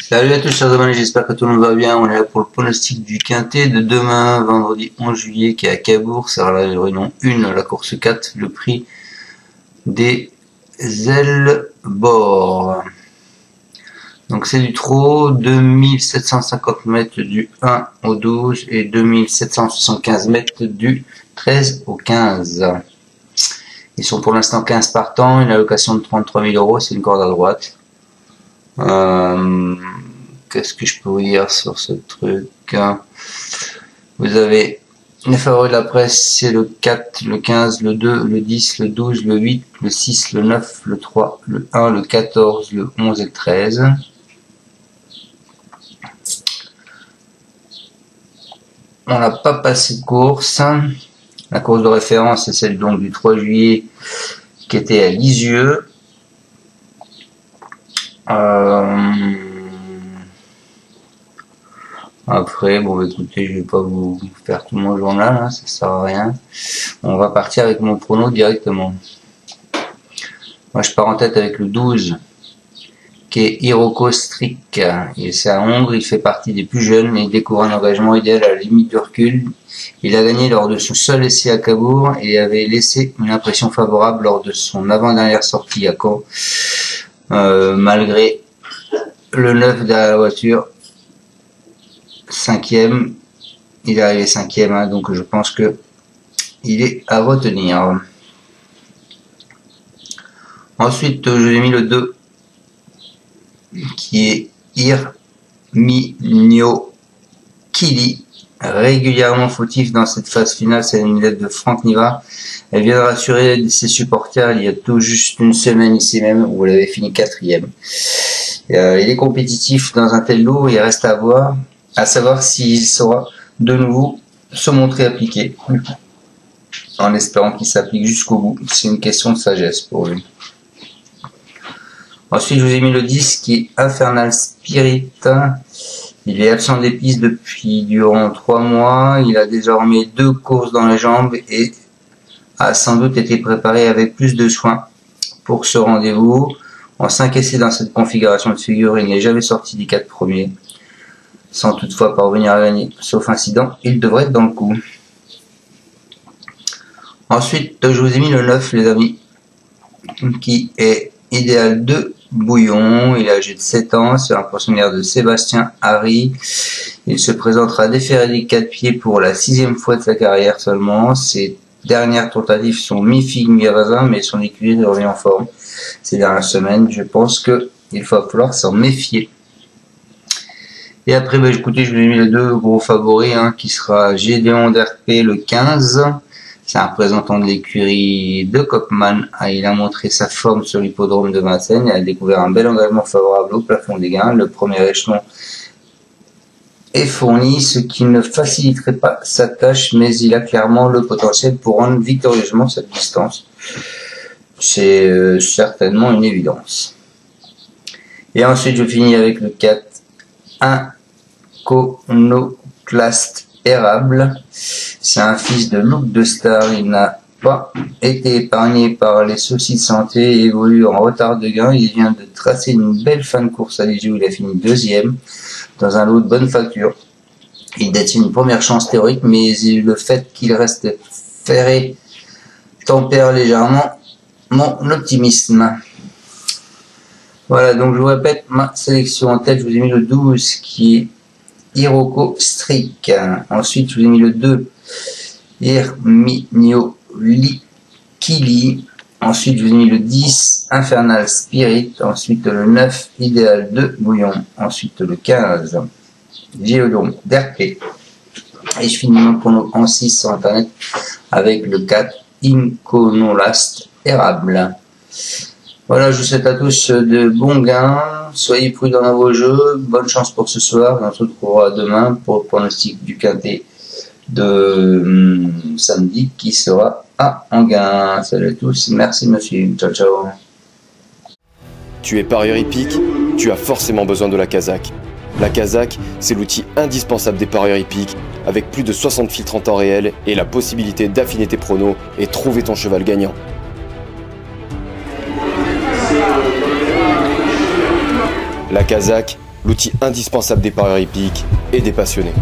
Salut à tous chers abonnés, j'espère que tout le monde va bien. On est là pour le pronostic du quintet de demain, vendredi 11 juillet, qui est à Cabourg. C'est la réunion 1, la course 4, le prix des ailes bord. Donc c'est du trot, 2750 mètres du 1 au 12 et 2775 mètres du 13 au 15. Ils sont pour l'instant 15 partants, une allocation de 33 000 €, c'est une corde à droite. Qu'est-ce que je peux vous dire sur ce truc? Vous avez les favoris de la presse, c'est le 4, le 15, le 2, le 10, le 12, le 8, le 6, le 9, le 3, le 1, le 14, le 11 et le 13. On n'a pas passé de course. La course de référence, c'est celle donc du 3 juillet qui était à Lisieux. Après, bon, écoutez, je vais pas vous faire tout mon journal, hein, ça sert à rien. On va partir avec mon prono directement. Moi, je pars en tête avec le 12, qui est Iroko Strik. C'est à Hongre, il fait partie des plus jeunes et il découvre un engagement idéal à la limite du recul. Il a gagné lors de son seul essai à Cabourg et avait laissé une impression favorable lors de son avant-dernière sortie à Caen. Malgré le 9 derrière la voiture, 5e, il est arrivé 5e, hein, donc je pense que il est à retenir. Ensuite, je lui ai mis le 2, qui est Irminio Kili, régulièrement fautif dans cette phase finale. C'est une lettre de Franck Niva. Elle vient de rassurer ses supporters il y a tout juste une semaine ici même, où elle avait fini 4e. Il est compétitif dans un tel lot, il reste à voir, à savoir s'il saura de nouveau se montrer appliqué, en espérant qu'il s'applique jusqu'au bout. C'est une question de sagesse pour lui. Ensuite, je vous ai mis le 10 qui est Infernal Spirit. Il est absent des pistes depuis durant 3 mois. Il a désormais 2 courses dans les jambes et a sans doute été préparé avec plus de soin pour ce rendez-vous. En 5 essais dans cette configuration de figure, il n'est jamais sorti des 4 premiers, sans toutefois parvenir à gagner. Sauf incident, il devrait être dans le coup. Ensuite, je vous ai mis le 9, les amis, qui est Idéal de Bouillon. Il est âgé de 7 ans, c'est un pensionnaire de Sébastien Harry. Il se présentera déféré des 4 pieds pour la 6e fois de sa carrière seulement. Ses dernières tentatives sont mi-figue, mi-raisin, mais son écurie revient en forme ces dernières semaines. Je pense qu'il va falloir s'en méfier. Et après, écoutez, je vous ai mis les 2 gros favoris, hein, qui sera Gédéon d'RP, le 15. C'est un représentant de l'écurie de Kopman. Il a montré sa forme sur l'hippodrome de Vincennes et a découvert un bel engagement favorable au plafond des gains. Le premier échelon est fourni, ce qui ne faciliterait pas sa tâche, mais il a clairement le potentiel pour rendre victorieusement cette distance. C'est certainement une évidence. Et ensuite, je finis avec le 4, Iconoclaste Érable. C'est un fils de Look de Star. Il n'a pas été épargné par les soucis de santé et évolue en retard de gain. Il vient de tracer une belle fin de course à Lisieux où il a fini 2e dans un lot de bonne facture. Il détient une première chance théorique, mais le fait qu'il reste ferré tempère légèrement mon optimisme. Voilà, donc je vous répète ma sélection en tête. Je vous ai mis le 12 qui est Iroko Strik. Ensuite, je vous ai mis le 2, Irminio Kili. Ensuite, je vous ai mis le 10, Infernal Spirit. Ensuite, le 9, Idéal de Bouillon. Ensuite, le 15, Géodon d'RP. Et je finis mon prono en 6 sur internet avec le 4, Iconoclaste Érable. Voilà, je vous souhaite à tous de bons gains. Soyez prudents dans vos jeux. Bonne chance pour ce soir. On se retrouvera demain pour le pronostic du quintet de samedi qui sera à Enghien. Salut à tous. Merci monsieur. Ciao, ciao. Tu es parieur hippique, tu as forcément besoin de la Kazakh. La Kazakh, c'est l'outil indispensable des parieurs hippiques, avec plus de 60 filtres en temps réel et la possibilité d'affiner tes pronos et trouver ton cheval gagnant. La Kazakh, l'outil indispensable des parieurs hippiques et des passionnés.